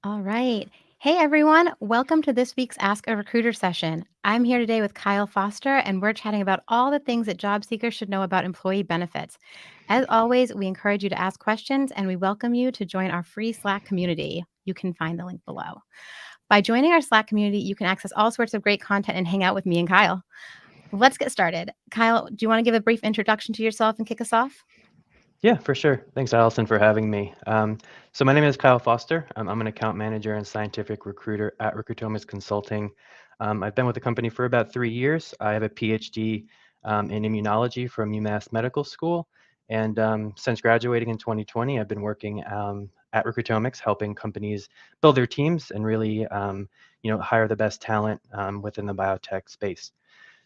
All right. Hey, everyone. Welcome to this week's Ask a Recruiter session. I'm here today with Kyle Foster, and we're chatting about all the things that job seekers should know about employee benefits. As always, we encourage you to ask questions, and we welcome you to join our free Slack community. You can find the link below. By joining our Slack community, you can access all sorts of great content and hang out with me and Kyle. Let's get started. Kyle, do you want to give a brief introduction to yourself and kick us off? Yeah, for sure. Thanks, Alison, for having me. So my name is Kyle Foster. I'm an account manager and scientific recruiter at Recruitomics Consulting. I've been with the company for about 3 years. I have a PhD in immunology from UMass Medical School, and since graduating in 2020, I've been working at Recruitomics, helping companies build their teams and really, hire the best talent within the biotech space.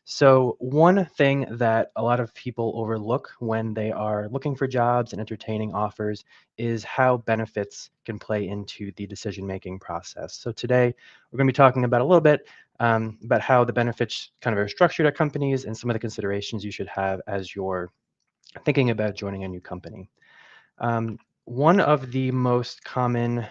So, one thing that a lot of people overlook when they are looking for jobs and entertaining offers is how benefits can play into the decision making process. So, today we're going to be talking about a little bit about how the benefits kind of are structured at companies and some of the considerations you should have as you're thinking about joining a new company. One of the most common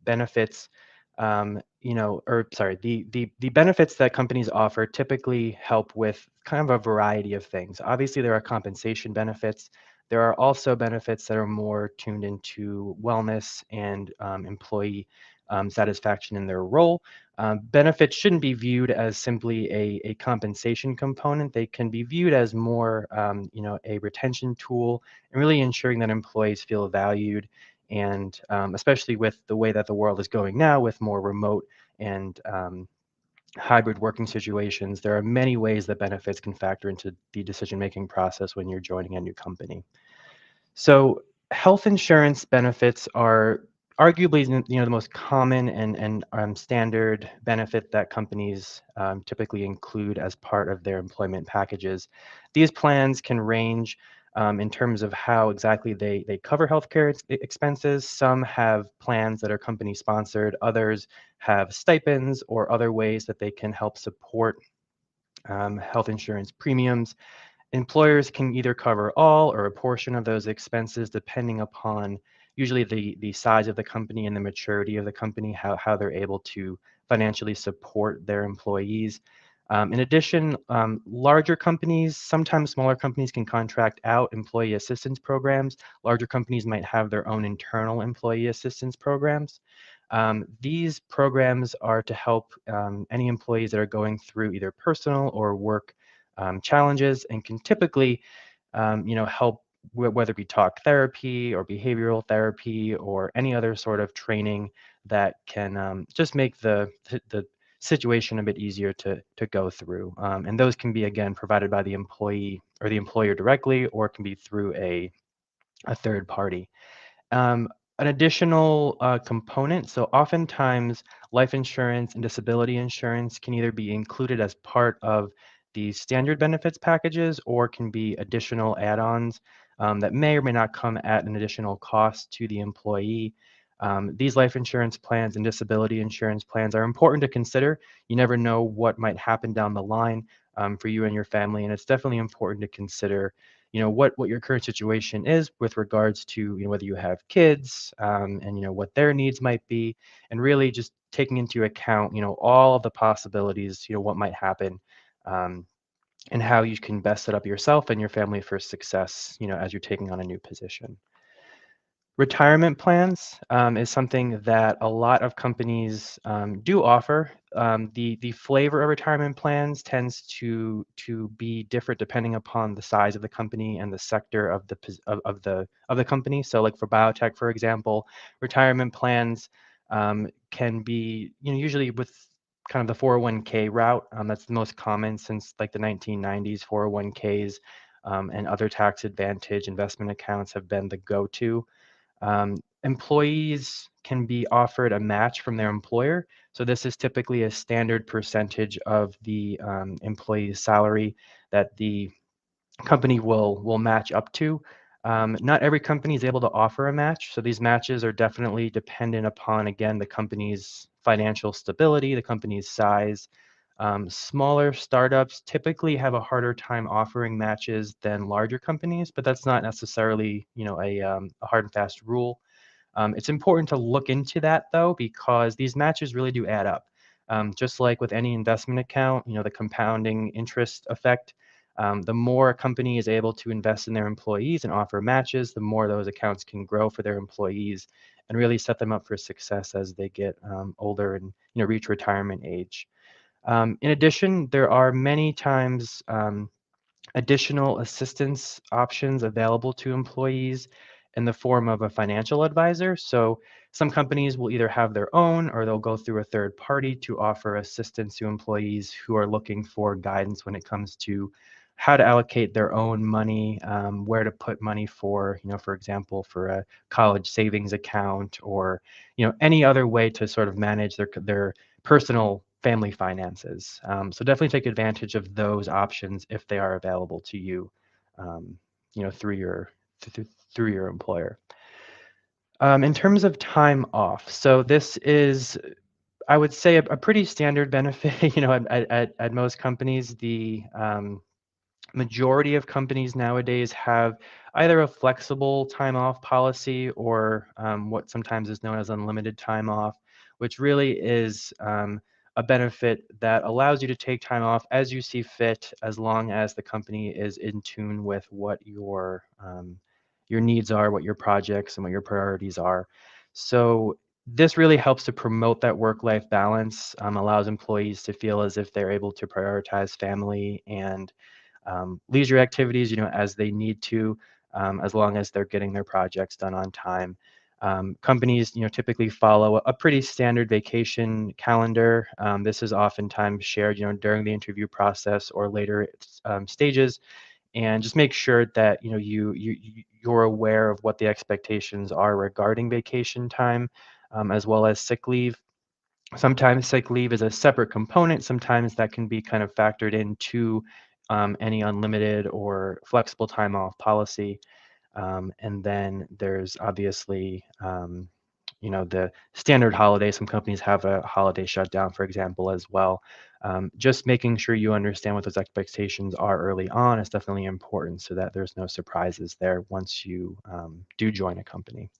benefits, or sorry, the benefits that companies offer typically help with kind of a variety of things. Obviously, there are compensation benefits. There are also benefits that are more tuned into wellness and employee satisfaction in their role. Benefits shouldn't be viewed as simply a compensation component. They can be viewed as more, a retention tool and really ensuring that employees feel valued. And especially with the way that the world is going now, with more remote and hybrid working situations, there are many ways that benefits can factor into the decision making process when you're joining a new company. So health insurance benefits are arguably the most common and standard benefit that companies typically include as part of their employment packages. These plans can range in terms of how exactly they cover healthcare expenses. Some have plans that are company sponsored, others have stipends or other ways that they can help support health insurance premiums. Employers can either cover all or a portion of those expenses depending upon usually the size of the company and the maturity of the company, how they're able to financially support their employees. In addition, larger companies, sometimes smaller companies can contract out employee assistance programs. Larger companies might have their own internal employee assistance programs. These programs are to help any employees that are going through either personal or work challenges and can typically, help whether it be talk therapy or behavioral therapy or any other sort of training that can just make the situation a bit easier to go through. And those can be again provided by the employee or the employer directly, or it can be through a third party. An additional component, so oftentimes life insurance and disability insurance can either be included as part of the standard benefits packages or can be additional add-ons that may or may not come at an additional cost to the employee. These life insurance plans and disability insurance plans are important to consider. You never know what might happen down the line for you and your family, and it's definitely important to consider what your current situation is with regards to whether you have kids and what their needs might be, and really just taking into account all of the possibilities, what might happen, um, and how you can best set up yourself and your family for success as you're taking on a new position. Retirement plans is something that a lot of companies do offer. The flavor of retirement plans tends to be different depending upon the size of the company and the sector of the company. So, like for biotech, for example, retirement plans can be usually with kind of the 401k route. That's the most common since like the 1990s. 401ks and other tax advantage investment accounts have been the go-to. Employees can be offered a match from their employer. So this is typically a standard percentage of the employee's salary that the company will match up to. Not every company is able to offer a match, so these matches are definitely dependent upon, again, the company's financial stability, the company's size. Smaller startups typically have a harder time offering matches than larger companies, but that's not necessarily, a hard and fast rule. It's important to look into that though, because these matches really do add up. Just like with any investment account, the compounding interest effect, the more a company is able to invest in their employees and offer matches, the more those accounts can grow for their employees and really set them up for success as they get older and reach retirement age. In addition, there are many times additional assistance options available to employees in the form of a financial advisor. So some companies will either have their own or they'll go through a third party to offer assistance to employees who are looking for guidance when it comes to how to allocate their own money, where to put money for, for example, for a college savings account or, any other way to sort of manage their personal family finances. So definitely take advantage of those options if they are available to you, um, through through your employer. In terms of time off, so this is, I would say, a pretty standard benefit. At most companies, the majority of companies nowadays have either a flexible time off policy or what sometimes is known as unlimited time off, which really is a benefit that allows you to take time off as you see fit, as long as the company is in tune with what your needs are, what your projects and what your priorities are. So this really helps to promote that work-life balance, allows employees to feel as if they're able to prioritize family and leisure activities, as they need to, as long as they're getting their projects done on time. Companies, typically follow a pretty standard vacation calendar. This is oftentimes shared, during the interview process or later stages, and just make sure that you're aware of what the expectations are regarding vacation time, as well as sick leave. Sometimes sick leave is a separate component. Sometimes that can be kind of factored into any unlimited or flexible time off policy. And then there's obviously, the standard holiday. Some companies have a holiday shutdown, for example, as well. Just making sure you understand what those expectations are early on is definitely important so that there's no surprises there once you do join a company.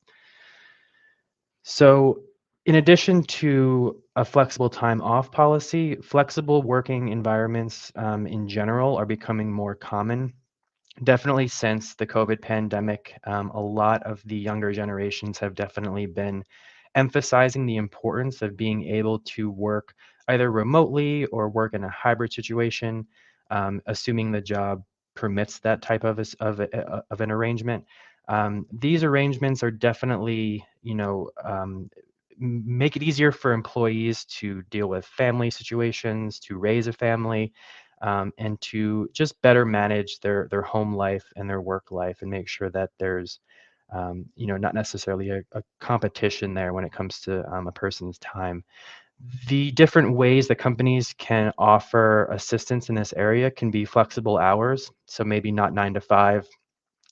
So, in addition to a flexible time off policy, flexible working environments in general are becoming more common. Definitely since the COVID pandemic, a lot of the younger generations have definitely been emphasizing the importance of being able to work either remotely or work in a hybrid situation, assuming the job permits that type of an arrangement. These arrangements are definitely, make it easier for employees to deal with family situations, to raise a family, and to just better manage their home life and their work life, and make sure that there's not necessarily a competition there when it comes to a person's time. The different ways that companies can offer assistance in this area can be flexible hours, so maybe not 9 to 5.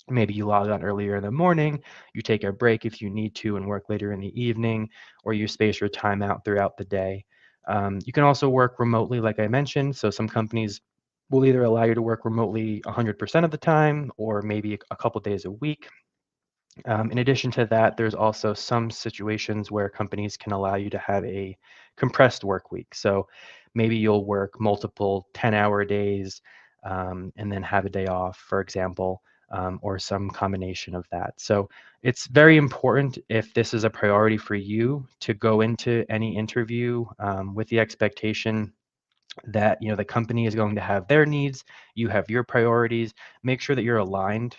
Maybe you log on earlier in the morning, you take a break if you need to and work later in the evening, or you space your time out throughout the day. You can also work remotely, like I mentioned. So some companies will either allow you to work remotely 100% of the time or maybe a couple days a week. In addition to that, there's also some situations where companies can allow you to have a compressed work week. So maybe you'll work multiple 10-hour days and then have a day off, for example, or some combination of that. So it's very important, if this is a priority for you, to go into any interview with the expectation that the company is going to have their needs, you have your priorities. Make sure that you're aligned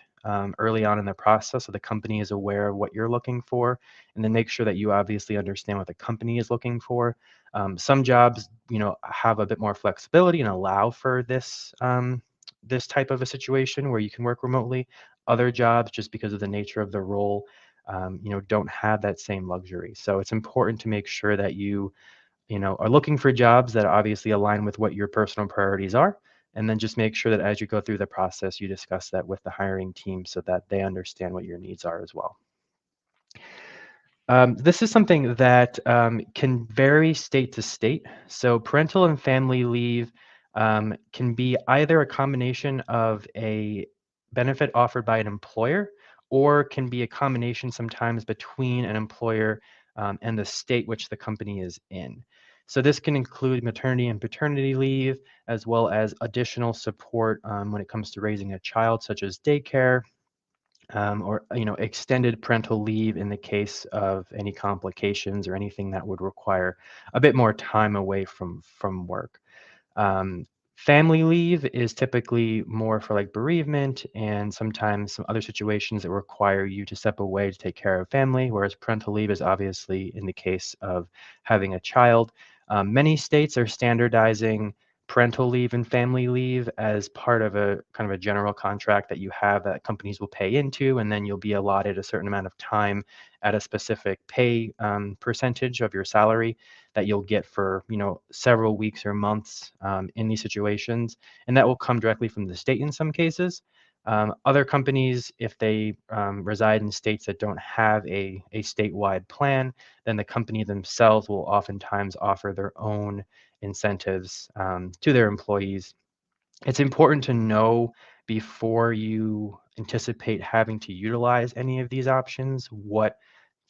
early on in the process so the company is aware of what you're looking for, and then make sure that you obviously understand what the company is looking for. Some jobs have a bit more flexibility and allow for this type of a situation where you can work remotely. Other jobs, just because of the nature of the role, don't have that same luxury. So it's important to make sure that you are looking for jobs that obviously align with what your personal priorities are. And then just make sure that as you go through the process, you discuss that with the hiring team so that they understand what your needs are as well. This is something that can vary state to state. So parental and family leave can be either a combination of a benefit offered by an employer or can be a combination sometimes between an employer and the state which the company is in. So this can include maternity and paternity leave, as well as additional support when it comes to raising a child, such as daycare, or extended parental leave in the case of any complications or anything that would require a bit more time away from work. um, Family leave is typically more for like bereavement and sometimes some other situations that require you to step away to take care of family, whereas parental leave is obviously in the case of having a child. Many states are standardizing parental leave and family leave as part of a kind of a general contract that you have that companies will pay into, and then you'll be allotted a certain amount of time at a specific pay percentage of your salary that you'll get for several weeks or months in these situations, and that will come directly from the state in some cases. Other companies, if they reside in states that don't have a statewide plan, then the company themselves will oftentimes offer their own incentives to their employees. It's important to know before you anticipate having to utilize any of these options what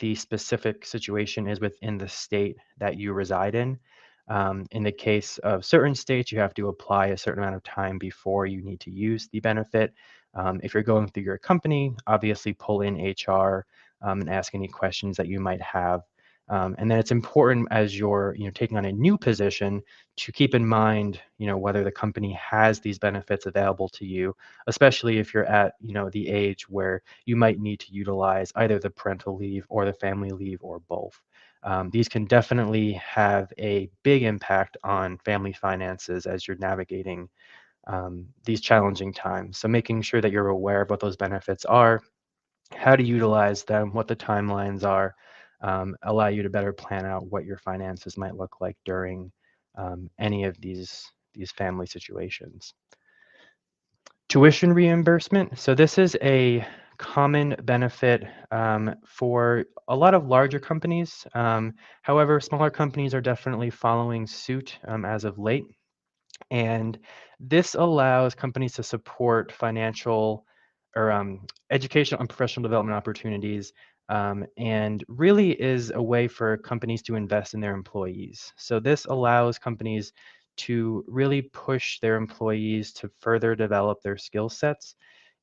the specific situation is within the state that you reside in. In the case of certain states, you have to apply a certain amount of time before you need to use the benefit. If you're going through your company, obviously pull in HR and ask any questions that you might have. And then it's important as you're taking on a new position to keep in mind whether the company has these benefits available to you, especially if you're at the age where you might need to utilize either the parental leave or the family leave or both. These can definitely have a big impact on family finances as you're navigating these challenging times. So making sure that you're aware of what those benefits are, how to utilize them, what the timelines are, allow you to better plan out what your finances might look like during any of these family situations. Tuition reimbursement. So this is a common benefit for a lot of larger companies. However, smaller companies are definitely following suit as of late. And this allows companies to support financial or educational and professional development opportunities, and really is a way for companies to invest in their employees. So this allows companies to really push their employees to further develop their skill sets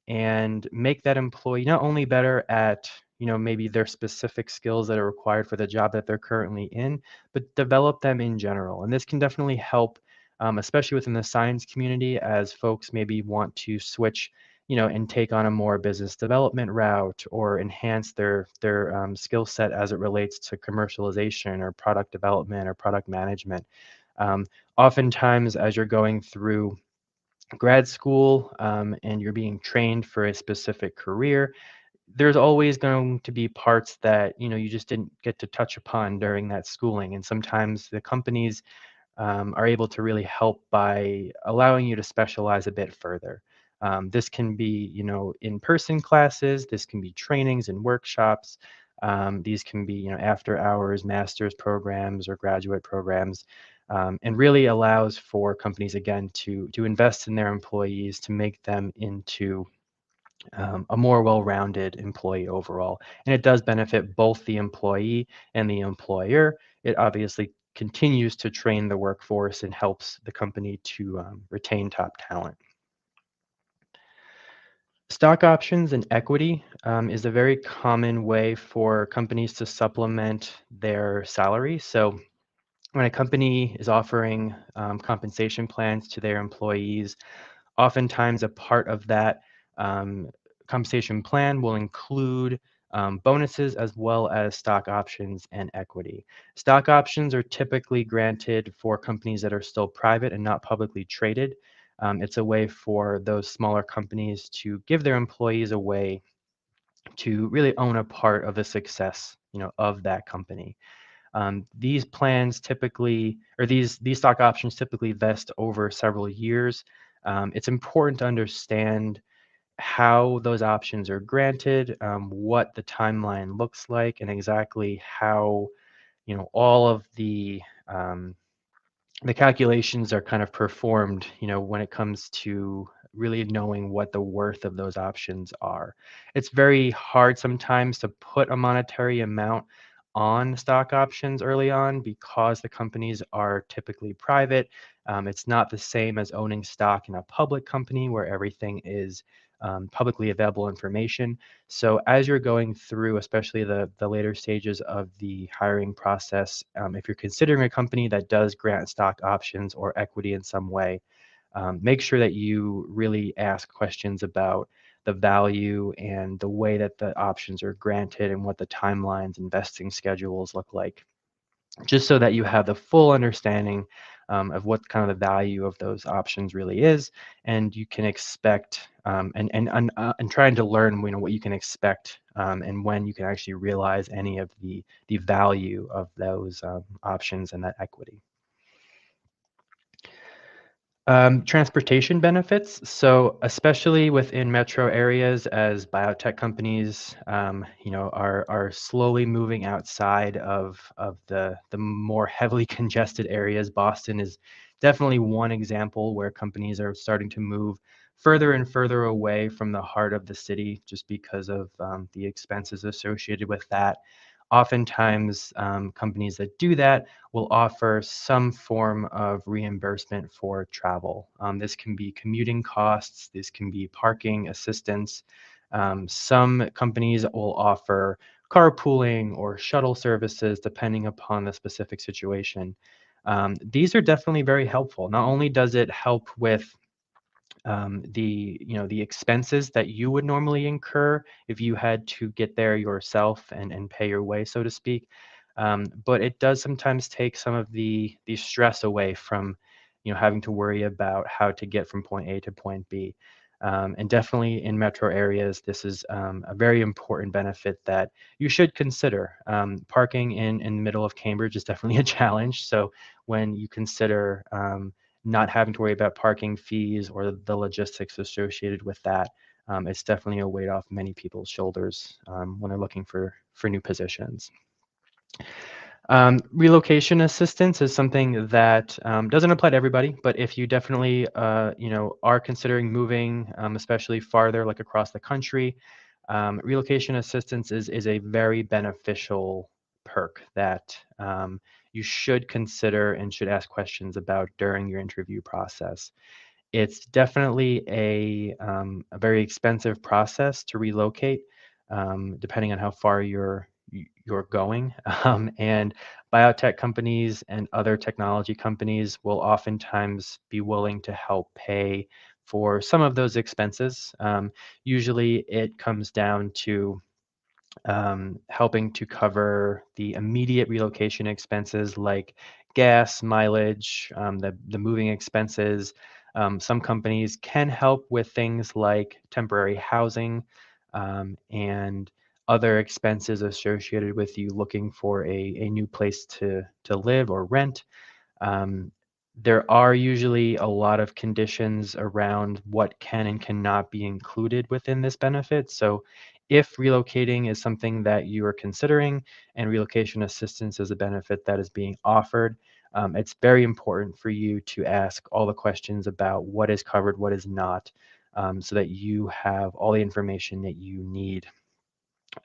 and make that employee not only better at maybe their specific skills that are required for the job that they're currently in, but develop them in general. And this can definitely help, especially within the science community, as folks maybe want to switch and take on a more business development route or enhance their skill set as it relates to commercialization or product development or product management. um, Oftentimes as you're going through grad school and you're being trained for a specific career, there's always going to be parts that you just didn't get to touch upon during that schooling, and sometimes the companies are able to really help by allowing you to specialize a bit further. This can be in-person classes, this can be trainings and workshops. These can be after hours master's programs or graduate programs, and really allows for companies again to invest in their employees to make them into a more well-rounded employee overall. And it does benefit both the employee and the employer. It obviously continues to train the workforce and helps the company to retain top talent. Stock options and equity is a very common way for companies to supplement their salary. So when a company is offering compensation plans to their employees, oftentimes, a part of that um, compensation plan will include bonuses as well as stock options and equity. Stock options are typically granted for companies that are still private and not publicly traded. It's a way for those smaller companies to give their employees a way to really own a part of the success, of that company. These plans typically, or these stock options typically vest over several years. It's important to understand how those options are granted, what the timeline looks like, and exactly how all of the calculations are kind of performed. When it comes to really knowing what the worth of those options are. It's very hard sometimes to put a monetary amount on stock options early on because the companies are typically private. It's not the same as owning stock in a public company where everything is publicly available information. So as you're going through, especially the later stages of the hiring process, if you're considering a company that does grant stock options or equity in some way, make sure that you really ask questions about the value and the way that the options are granted and what the timelines and vesting schedules look like, just so that you have the full understanding of what kind of the value of those options really is, and you can expect and trying to learn, what you can expect and when you can actually realize any of the value of those options and that equity. Transportation benefits. So, especially within metro areas, as biotech companies, are slowly moving outside of the more heavily congested areas. Boston is definitely one example where companies are starting to move further and further away from the heart of the city, just because of the expenses associated with that. Oftentimes, companies that do that will offer some form of reimbursement for travel. This can be commuting costs, this can be parking assistance. Some companies will offer carpooling or shuttle services depending upon the specific situation. These are definitely very helpful. Not only does it help with the expenses that you would normally incur if you had to get there yourself and pay your way, so to speak. But it does sometimes take some of the stress away from having to worry about how to get from point A to point B. And definitely in metro areas, this is a very important benefit that you should consider. Parking in the middle of Cambridge is definitely a challenge. So when you consider not having to worry about parking fees or the logistics associated with that, it's definitely a weight off many people's shoulders when they're looking for new positions. Relocation assistance is something that doesn't apply to everybody, but if you definitely, are considering moving, especially farther, like across the country, relocation assistance is a very beneficial perk that you should consider and should ask questions about during your interview process. It's definitely a very expensive process to relocate, depending on how far you're going. And biotech companies and other technology companies will oftentimes be willing to help pay for some of those expenses. Usually, it comes down to helping to cover the immediate relocation expenses like gas, mileage, the moving expenses. Some companies can help with things like temporary housing and other expenses associated with you looking for a new place to live or rent. Um, there are usually a lot of conditions around what can and cannot be included within this benefit. So, if relocating is something that you are considering and relocation assistance is a benefit that is being offered, it's very important for you to ask all the questions about what is covered, what is not, so that you have all the information that you need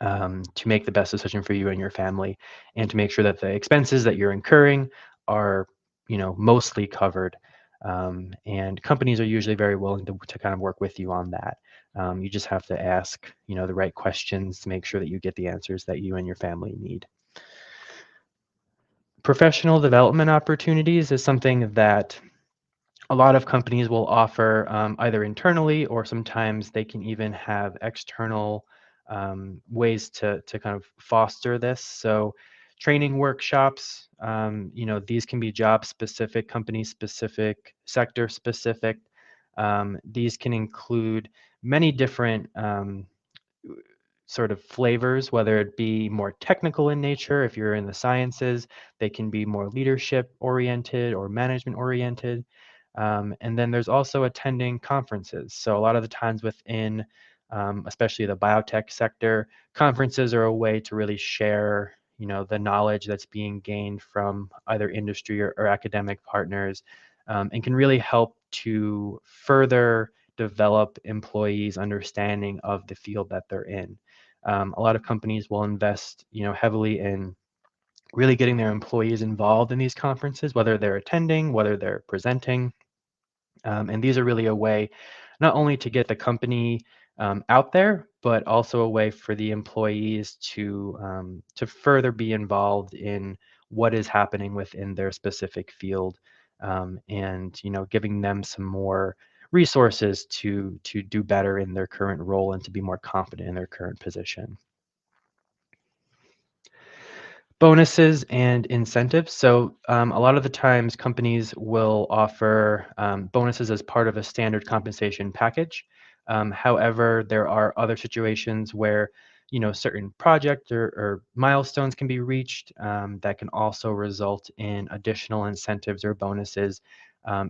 to make the best decision for you and your family, and to make sure that the expenses that you're incurring are, mostly covered. And companies are usually very willing to kind of work with you on that. You just have to ask, the right questions to make sure that you get the answers that you and your family need. Professional development opportunities is something that a lot of companies will offer either internally, or sometimes they can even have external ways to kind of foster this. So, training workshops, these can be job specific, company specific, sector specific. These can include many different sort of flavors, whether it be more technical in nature. If you're in the sciences, they can be more leadership oriented or management oriented. And then there's also attending conferences. So a lot of the times within, especially the biotech sector, conferences are a way to really share, the knowledge that's being gained from either industry or academic partners, and can really help to further develop employees' understanding of the field that they're in. A lot of companies will invest, heavily in really getting their employees involved in these conferences, whether they're attending, whether they're presenting. And these are really a way not only to get the company out there, but also a way for the employees to further be involved in what is happening within their specific field, and giving them some more resources to do better in their current role and to be more confident in their current position. Bonuses and incentives. So a lot of the times companies will offer bonuses as part of a standard compensation package. However, there are other situations where certain project or milestones can be reached that can also result in additional incentives or bonuses.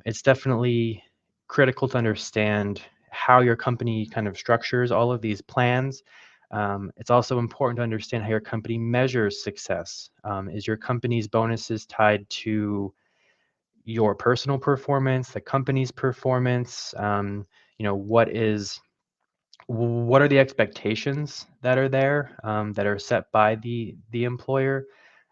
It's definitely critical to understand how your company kind of structures all of these plans. It's also important to understand how your company measures success. Is your company's bonuses tied to your personal performance, the company's performance? What are the expectations that are there, that are set by the employer?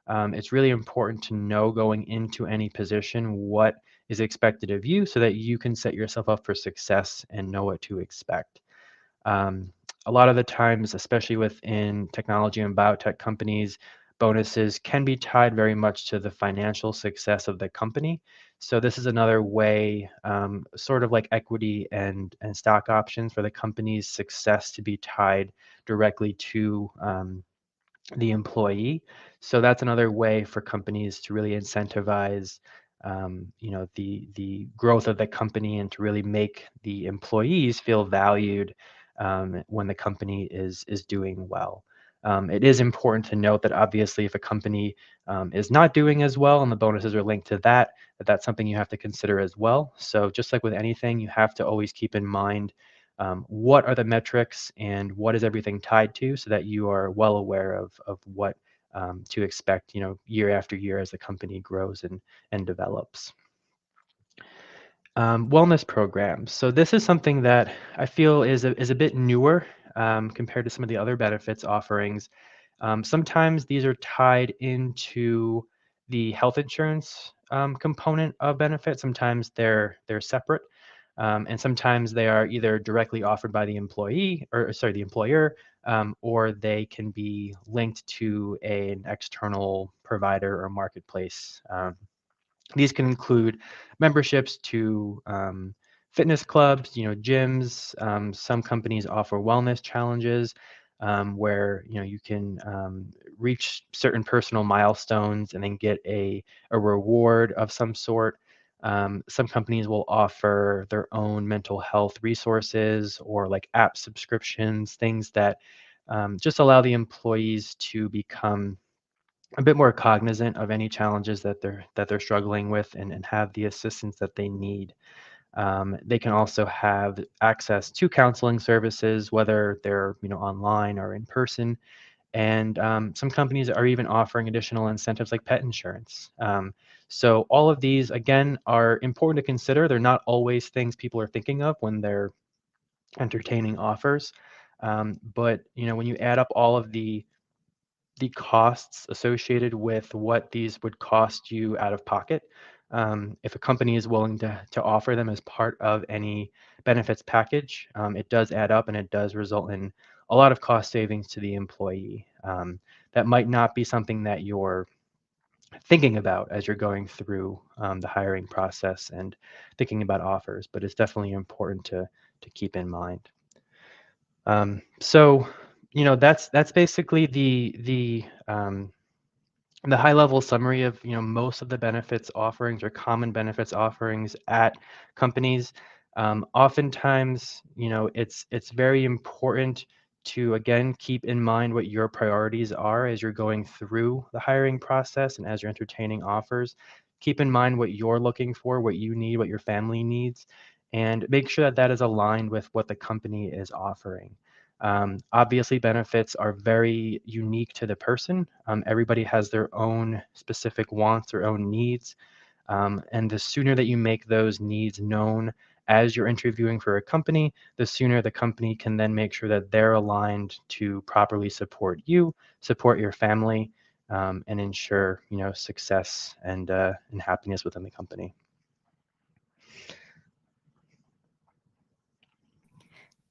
It's really important to know going into any position what is expected of you so that you can set yourself up for success and know what to expect. Um, a lot of the times, especially within technology and biotech companies, bonuses can be tied very much to the financial success of the company. So this is another way, sort of like equity and stock options, for the company's success to be tied directly to the employee. So that's another way for companies to really incentivize, the growth of the company and to really make the employees feel valued when the company is doing well. It is important to note that obviously, if a company is not doing as well and the bonuses are linked to that, that's something you have to consider as well. So just like with anything, you have to always keep in mind what are the metrics and what is everything tied to so that you are well aware of what to expect, year after year as the company grows and develops. Wellness programs. So this is something that I feel is a bit newer compared to some of the other benefits offerings. Sometimes these are tied into the health insurance component of benefits. Sometimes they're separate, and sometimes they are either directly offered by the employee, or sorry, the employer, or they can be linked to an external provider or marketplace. These can include memberships to fitness clubs, gyms. Some companies offer wellness challenges where you can reach certain personal milestones and then get a reward of some sort. Some companies will offer their own mental health resources or like app subscriptions, things that just allow the employees to become a bit more cognizant of any challenges that they're struggling with and have the assistance that they need. They can also have access to counseling services, whether they're online or in person. And some companies are even offering additional incentives like pet insurance. So all of these, again, are important to consider. They're not always things people are thinking of when they're entertaining offers. But when you add up all of the costs associated with what these would cost you out of pocket. If a company is willing to offer them as part of any benefits package, it does add up and it does result in a lot of cost savings to the employee. That might not be something that you're thinking about as you're going through the hiring process and thinking about offers, but it's definitely important to keep in mind. So, that's basically the high level summary of most of the benefits offerings or common benefits offerings at companies. Oftentimes, it's very important to again keep in mind what your priorities are as you're going through the hiring process and as you're entertaining offers. Keep in mind what you're looking for, what you need, what your family needs, and make sure that that is aligned with what the company is offering. Obviously, benefits are very unique to the person. Everybody has their own specific wants, their own needs. And the sooner that you make those needs known as you're interviewing for a company, the sooner the company can then make sure that they're aligned to properly support you, support your family, and ensure success and happiness within the company.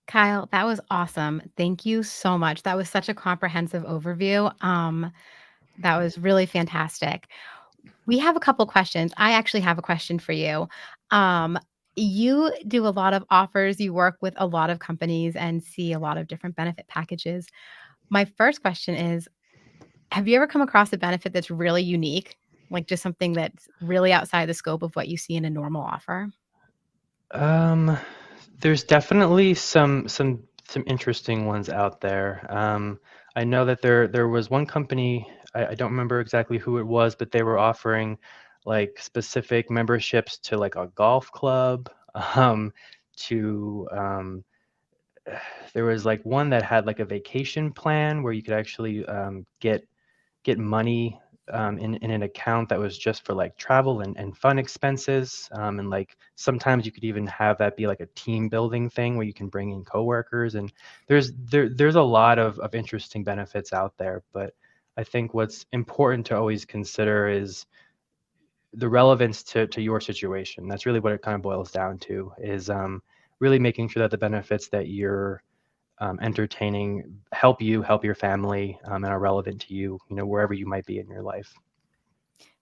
Kyle, that was awesome. Thank you so much. That was such a comprehensive overview. That was really fantastic. We have a couple questions. I actually have a question for you. Um, you do a lot of offers, you work with a lot of companies and see a lot of different benefit packages. My first question is, have you ever come across a benefit that's really unique? Like just something that's really outside the scope of what you see in a normal offer? Um, there's definitely some interesting ones out there. I know that there was one company, I don't remember exactly who it was, but they were offering like specific memberships to like a golf club, to there was like one that had like a vacation plan where you could actually get money in an account that was just for like travel and fun expenses. And like sometimes you could even have that be like a team building thing where you can bring in coworkers. And there's a lot of interesting benefits out there. But I think what's important to always consider is the relevance to your situation. That's really what it kind of boils down to is really making sure that the benefits that you're entertaining help you, help your family, and are relevant to you, wherever you might be in your life.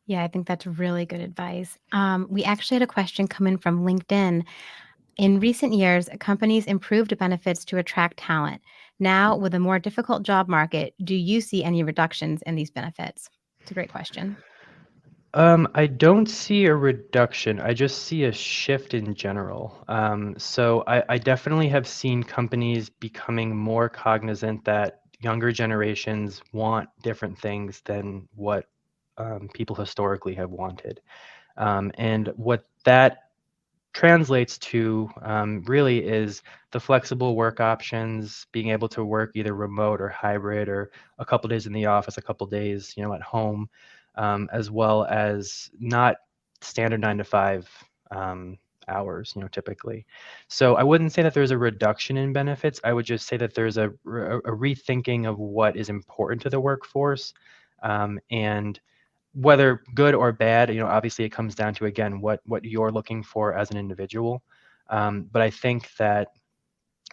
Yeah, I think that's really good advice. We actually had a question come in from LinkedIn. In recent years, companies improved benefits to attract talent. Now, with a more difficult job market, do you see any reductions in these benefits? It's a great question. I don't see a reduction. I just see a shift in general. So I definitely have seen companies becoming more cognizant that younger generations want different things than what people historically have wanted. And what that translates to really is the flexible work options, being able to work either remote or hybrid or a couple days in the office, a couple days, at home, as well as not standard 9 to 5 hours, typically. So I wouldn't say that there's a reduction in benefits. I would just say that there's a rethinking of what is important to the workforce, and whether good or bad, obviously it comes down to again what you're looking for as an individual. But I think that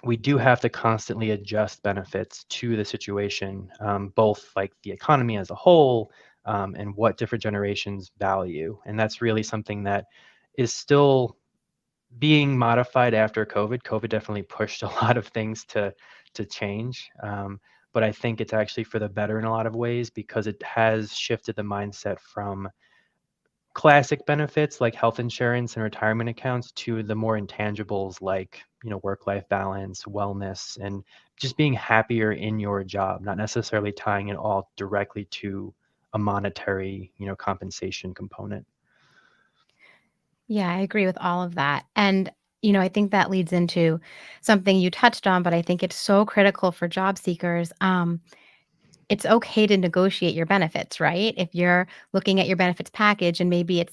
we do have to constantly adjust benefits to the situation, both like the economy as a whole, and what different generations value. And that's really something that is still being modified after COVID. COVID definitely pushed a lot of things to change. But I think it's actually for the better in a lot of ways because it has shifted the mindset from classic benefits like health insurance and retirement accounts to the more intangibles like work-life balance, wellness, and just being happier in your job, not necessarily tying it all directly to a monetary compensation component. Yeah, I agree with all of that. And, I think that leads into something you touched on, but I think it's so critical for job seekers. It's okay to negotiate your benefits, right? If you're looking at your benefits package and maybe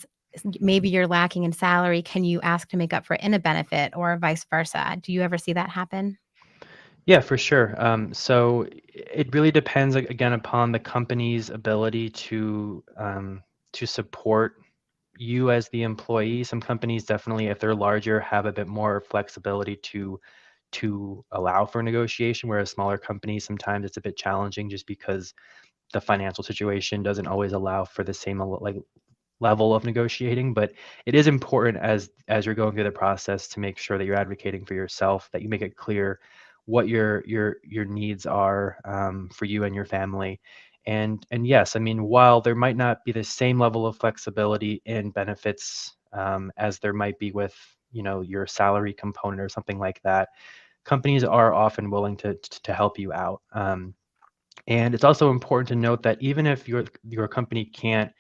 you're lacking in salary, can you ask to make up for it in a benefit or vice versa? Do you ever see that happen? Yeah, for sure. So it really depends again upon the company's ability to support you as the employee. Some companies definitely, if they're larger, have a bit more flexibility to allow for negotiation, whereas smaller companies sometimes it's a bit challenging just because the financial situation doesn't always allow for the same like level of negotiating. But it is important as you're going through the process to make sure that you're advocating for yourself, that you make it clear what your needs are, for you and your family. And yes, I mean, while there might not be the same level of flexibility in benefits, as there might be with your salary component or something like that, companies are often willing to help you out. And it's also important to note that even if your company can't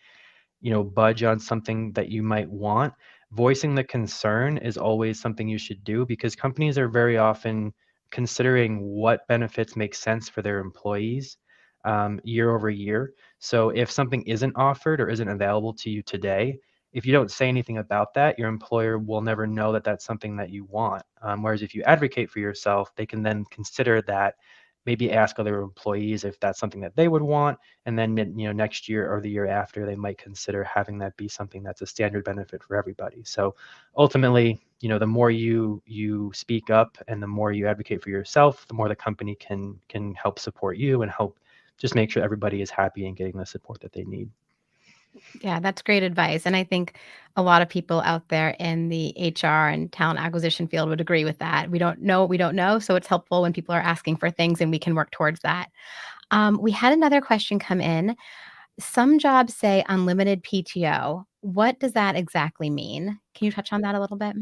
budge on something that you might want, voicing the concern is always something you should do because companies are very often considering what benefits make sense for their employees, year over year. So if something isn't offered or isn't available to you today, if you don't say anything about that, your employer will never know that that's something that you want. Whereas if you advocate for yourself, they can then consider that, maybe ask other employees if that's something that they would want, and then next year or the year after, they might consider having that be something that's a standard benefit for everybody. So ultimately, the more you speak up and the more you advocate for yourself, the more the company can help support you and help just make sure everybody is happy and getting the support that they need. Yeah, that's great advice, and I think a lot of people out there in the HR and talent acquisition field would agree with that. We don't know what we don't know, so it's helpful when people are asking for things and we can work towards that. We had another question come in. Some jobs say unlimited PTO. What does that exactly mean? Can you touch on that a little bit?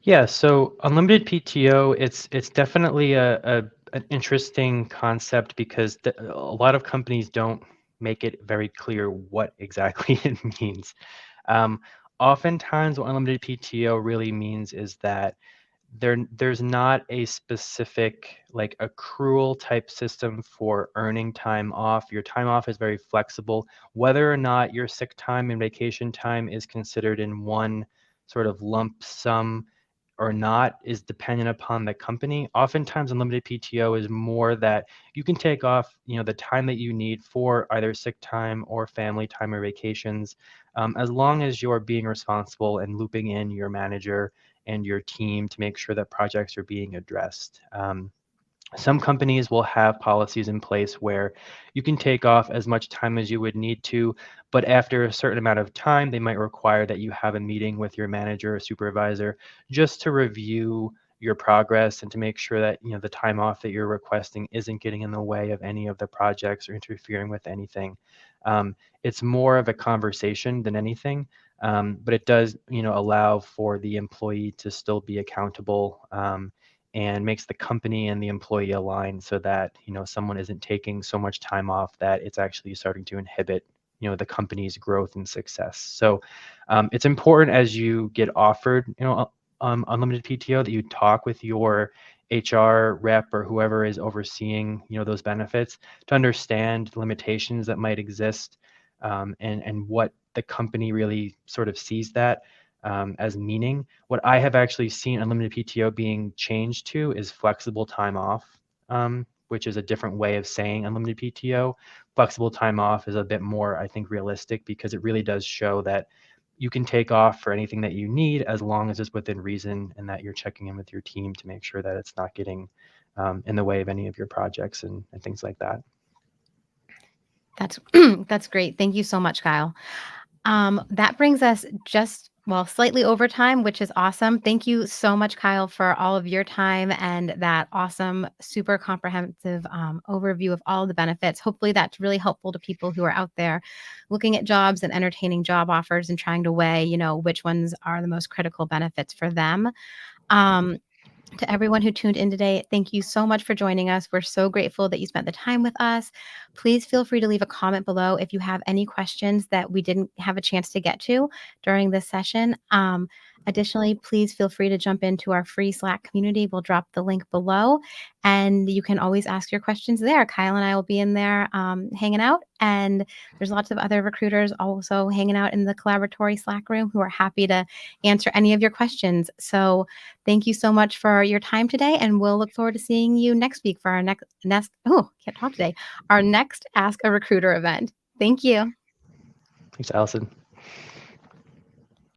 Yeah, so unlimited PTO, it's definitely an interesting concept because a lot of companies don't make it very clear what exactly it means. Um, Oftentimes, what unlimited PTO really means is that there's not a specific like accrual type system for earning time off. Your time off is very flexible. Whether or not your sick time and vacation time is considered in one sort of lump sum or not is dependent upon the company. Oftentimes, unlimited PTO is more that you can take off, the time that you need for either sick time or family time or vacations, as long as you're being responsible and looping in your manager and your team to make sure that projects are being addressed. Some companies will have policies in place where you can take off as much time as you would need to, but after a certain amount of time, they might require that you have a meeting with your manager or supervisor just to review your progress and to make sure that the time off that you're requesting isn't getting in the way of any of the projects or interfering with anything. It's more of a conversation than anything, but it does allow for the employee to still be accountable. And makes the company and the employee align so that someone isn't taking so much time off that it's actually starting to inhibit the company's growth and success. So it's important as you get offered unlimited PTO that you talk with your HR rep or whoever is overseeing those benefits to understand the limitations that might exist, and what the company really sort of sees that as meaning. What I have actually seen unlimited PTO being changed to is flexible time off, which is a different way of saying unlimited PTO. Flexible time off is a bit more, I think, realistic because it really does show that you can take off for anything that you need as long as it's within reason and that you're checking in with your team to make sure that it's not getting in the way of any of your projects and things like that. That's that's great. Thank you so much, Kyle. That brings us just well, slightly over time, which is awesome. Thank you so much, Kyle, for all of your time and that awesome, super comprehensive overview of all the benefits. Hopefully, that's really helpful to people who are out there looking at jobs and entertaining job offers and trying to weigh, which ones are the most critical benefits for them. Um, to everyone who tuned in today, thank you so much for joining us. We're so grateful that you spent the time with us. Please feel free to leave a comment below if you have any questions that we didn't have a chance to get to during this session. Additionally, please feel free to jump into our free Slack community. We'll drop the link below and you can always ask your questions there. Kyle and I will be in there hanging out, and there's lots of other recruiters also hanging out in the collaboratory Slack room who are happy to answer any of your questions. So thank you so much for your time today, and we'll look forward to seeing you next week for our next can't talk today, our next Ask a Recruiter event. Thank you. Thanks, Allison.